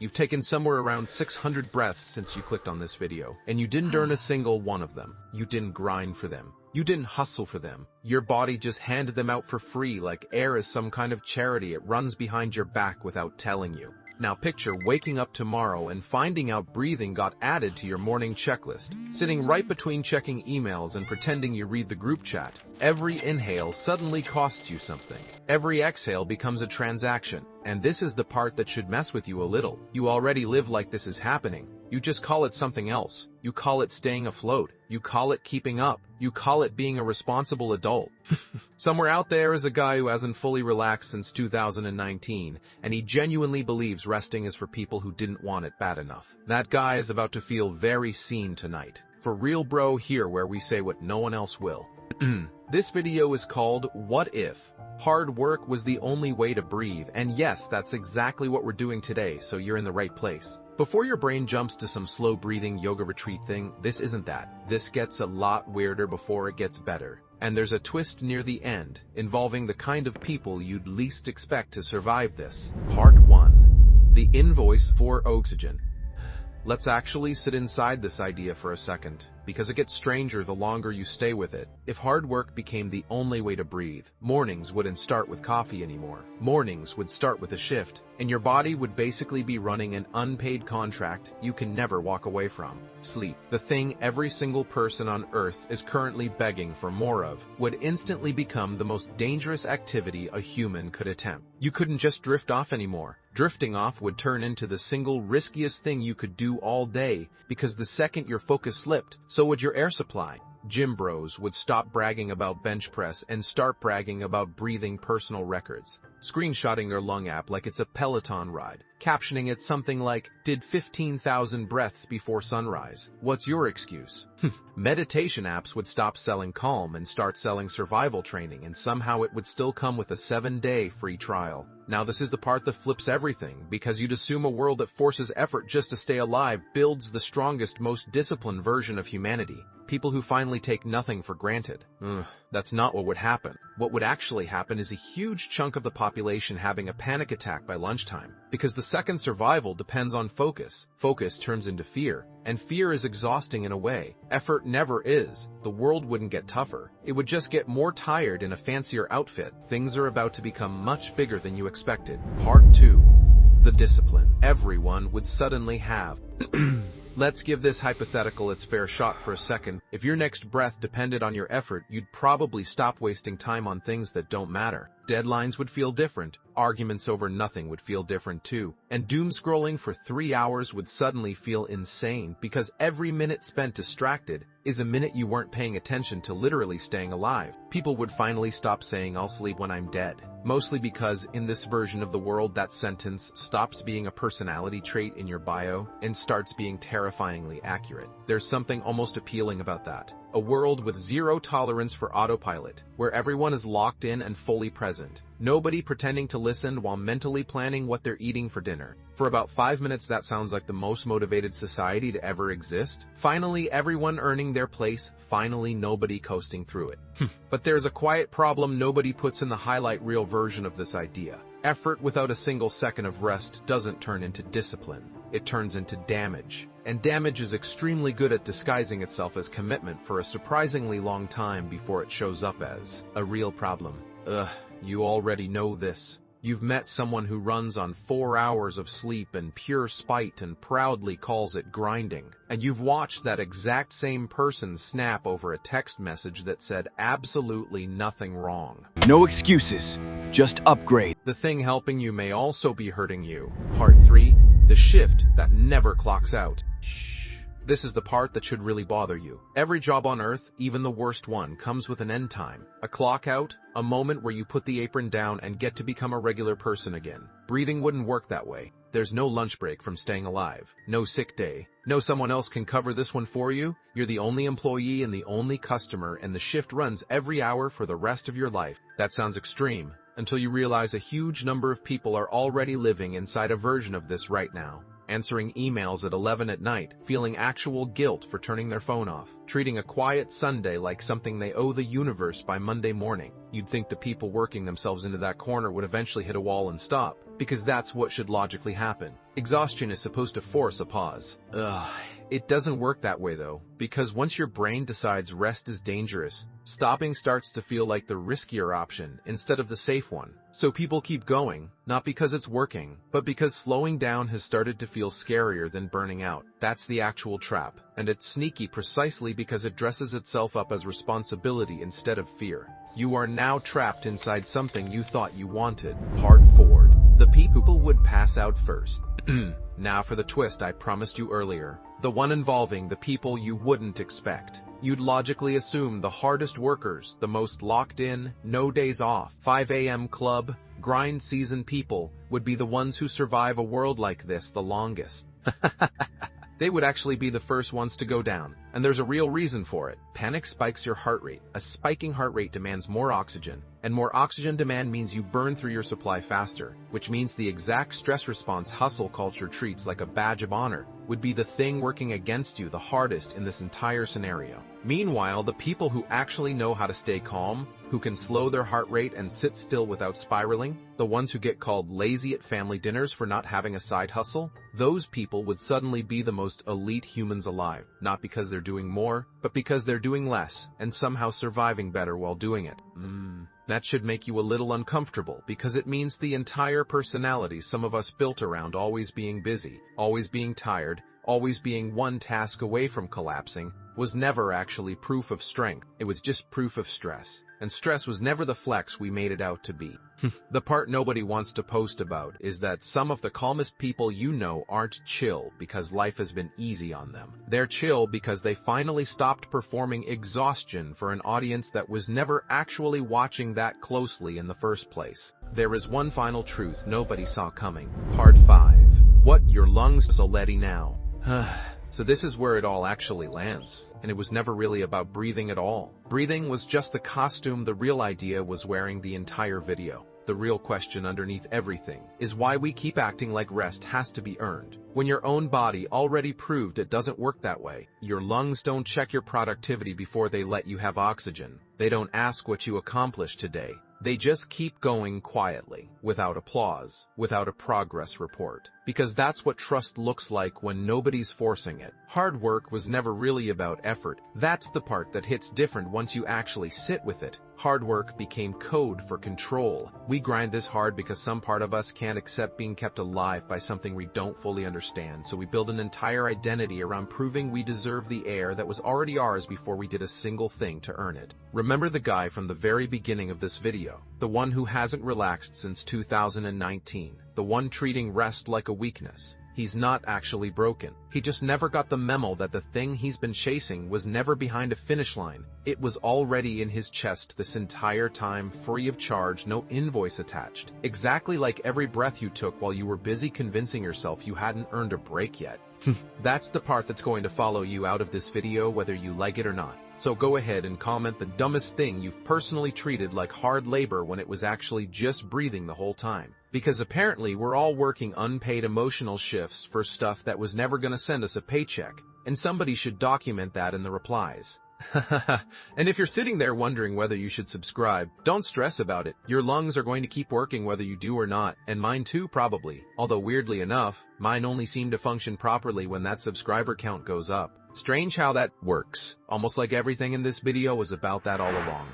You've taken somewhere around 600 breaths since you clicked on this video, and you didn't earn a single one of them. You didn't grind for them. You didn't hustle for them. Your body just handed them out for free like air is some kind of charity. It runs behind your back without telling you. Now picture waking up tomorrow and finding out breathing got added to your morning checklist, sitting right between checking emails and pretending you read the group chat. Every inhale suddenly costs you something. Every exhale becomes a transaction. And this is the part that should mess with you a little. You already live like this is happening. You just call it something else. You call it staying afloat. You call it keeping up. You call it being a responsible adult. Somewhere out there is a guy who hasn't fully relaxed since 2019, and he genuinely believes resting is for people who didn't want it bad enough. That guy is about to feel very seen tonight. For real, bro, here where we say what no one else will. This video is called What If Hard Work Was the Only Way to Breathe? And yes, that's exactly what we're doing today, so you're in the right place. Before your brain jumps to some slow breathing yoga retreat thing, this isn't that. This gets a lot weirder before it gets better. And there's a twist near the end, involving the kind of people you'd least expect to survive this. Part 1. The invoice for oxygen. Let's actually sit inside this idea for a second, because it gets stranger the longer you stay with it. If hard work became the only way to breathe, mornings wouldn't start with coffee anymore. Mornings would start with a shift, and your body would basically be running an unpaid contract you can never walk away from. Sleep, the thing every single person on Earth is currently begging for more of, would instantly become the most dangerous activity a human could attempt. You couldn't just drift off anymore. Drifting off would turn into the single riskiest thing you could do all day, because the second your focus slipped, so would your air supply. Gym bros would stop bragging about bench press and start bragging about breathing personal records, screenshotting their lung app like it's a Peloton ride, captioning it something like, did 15,000 breaths before sunrise. What's your excuse? Meditation apps would stop selling Calm and start selling survival training, and somehow it would still come with a 7-day free trial. Now this is the part that flips everything, because you'd assume a world that forces effort just to stay alive builds the strongest, most disciplined version of humanity. People who finally take nothing for granted. That's not what would happen. What would actually happen is a huge chunk of the population having a panic attack by lunchtime, because the second survival depends on focus. Focus turns into fear, and fear is exhausting in a way. Effort never is. The world wouldn't get tougher. It would just get more tired in a fancier outfit. Things are about to become much bigger than you expected. Part 2. The discipline everyone would suddenly have. Let's give this hypothetical its fair shot for a second. If your next breath depended on your effort, you'd probably stop wasting time on things that don't matter. Deadlines would feel different. Arguments over nothing would feel different too. And doom scrolling for 3 hours would suddenly feel insane, because every minute spent distracted is a minute you weren't paying attention to literally staying alive. People would finally stop saying, "I'll sleep when I'm dead." Mostly because in this version of the world, that sentence stops being a personality trait in your bio and starts being terrifyingly accurate. There's something almost appealing about that. A world with zero tolerance for autopilot, where everyone is locked in and fully present. Nobody pretending to listen while mentally planning what they're eating for dinner. For about 5 minutes, that sounds like the most motivated society to ever exist. Finally, everyone earning their place. Finally, nobody coasting through it. But there's a quiet problem nobody puts in the highlight reel version of this idea. Effort without a single second of rest doesn't turn into discipline. It turns into damage. And damage is extremely good at disguising itself as commitment for a surprisingly long time before it shows up as a real problem. You already know this. You've met someone who runs on 4 hours of sleep and pure spite and proudly calls it grinding. And you've watched that exact same person snap over a text message that said absolutely nothing wrong. No excuses, just upgrade. The thing helping you may also be hurting you. Part 3. The shift that never clocks out. This is the part that should really bother you. Every job on Earth, even the worst one, comes with an end time. A clock out, a moment where you put the apron down and get to become a regular person again. Breathing wouldn't work that way. There's no lunch break from staying alive. No sick day. No someone else can cover this one for you. You're the only employee and the only customer, and the shift runs every hour for the rest of your life. That sounds extreme, until you realize a huge number of people are already living inside a version of this right now. Answering emails at 11 at night, feeling actual guilt for turning their phone off, treating a quiet Sunday like something they owe the universe by Monday morning. You'd think the people working themselves into that corner would eventually hit a wall and stop, because that's what should logically happen. Exhaustion is supposed to force a pause. Ugh. It doesn't work that way though, because once your brain decides rest is dangerous, stopping starts to feel like the riskier option instead of the safe one. So people keep going, not because it's working, but because slowing down has started to feel scarier than burning out. That's the actual trap, and it's sneaky precisely because it dresses itself up as responsibility instead of fear. You are now trapped inside something you thought you wanted. Part 4. The people would pass out first. Now for the twist I promised you earlier. The one involving the people you wouldn't expect. You'd logically assume the hardest workers, the most locked in, no days off, 5 a.m. club, grind season people would be the ones who survive a world like this the longest. They would actually be the first ones to go down, and there's a real reason for it. Panic spikes your heart rate. A spiking heart rate demands more oxygen, and more oxygen demand means you burn through your supply faster, which means the exact stress response hustle culture treats like a badge of honor would be the thing working against you the hardest in this entire scenario. Meanwhile, the people who actually know how to stay calm, who can slow their heart rate and sit still without spiraling, the ones who get called lazy at family dinners for not having a side hustle, those people would suddenly be the most elite humans alive, not because they're doing more, but because they're doing less and somehow surviving better while doing it. That should make you a little uncomfortable because it means the entire personality some of us built around always being busy, always being tired, always being one task away from collapsing, was never actually proof of strength. It was just proof of stress. And stress was never the flex we made it out to be. The part nobody wants to post about is that some of the calmest people you know aren't chill because life has been easy on them. They're chill because they finally stopped performing exhaustion for an audience that was never actually watching that closely in the first place. There is one final truth nobody saw coming. Part 5. What your lungs already now. So this is where it all actually lands, and it was never really about breathing at all. Breathing was just the costume the real idea was wearing the entire video. The real question underneath everything is why we keep acting like rest has to be earned, when your own body already proved it doesn't work that way. Your lungs don't check your productivity before they let you have oxygen. They don't ask what you accomplished today. They just keep going quietly, without applause, without a progress report. Because that's what trust looks like when nobody's forcing it. Hard work was never really about effort. That's the part that hits different once you actually sit with it. Hard work became code for control. We grind this hard because some part of us can't accept being kept alive by something we don't fully understand, so we build an entire identity around proving we deserve the air that was already ours before we did a single thing to earn it. Remember the guy from the very beginning of this video, the one who hasn't relaxed since 2019, the one treating rest like a weakness. He's not actually broken. He just never got the memo that the thing he's been chasing was never behind a finish line. It was already in his chest this entire time, free of charge, no invoice attached. Exactly like every breath you took while you were busy convincing yourself you hadn't earned a break yet. That's the part that's going to follow you out of this video whether you like it or not. So go ahead and comment the dumbest thing you've personally treated like hard labor when it was actually just breathing the whole time. Because apparently we're all working unpaid emotional shifts for stuff that was never gonna send us a paycheck, and somebody should document that in the replies. And if you're sitting there wondering whether you should subscribe, don't stress about it. Your lungs are going to keep working whether you do or not, and mine too probably. Although weirdly enough, mine only seem to function properly when that subscriber count goes up. Strange how that works. Almost like everything in this video was about that all along.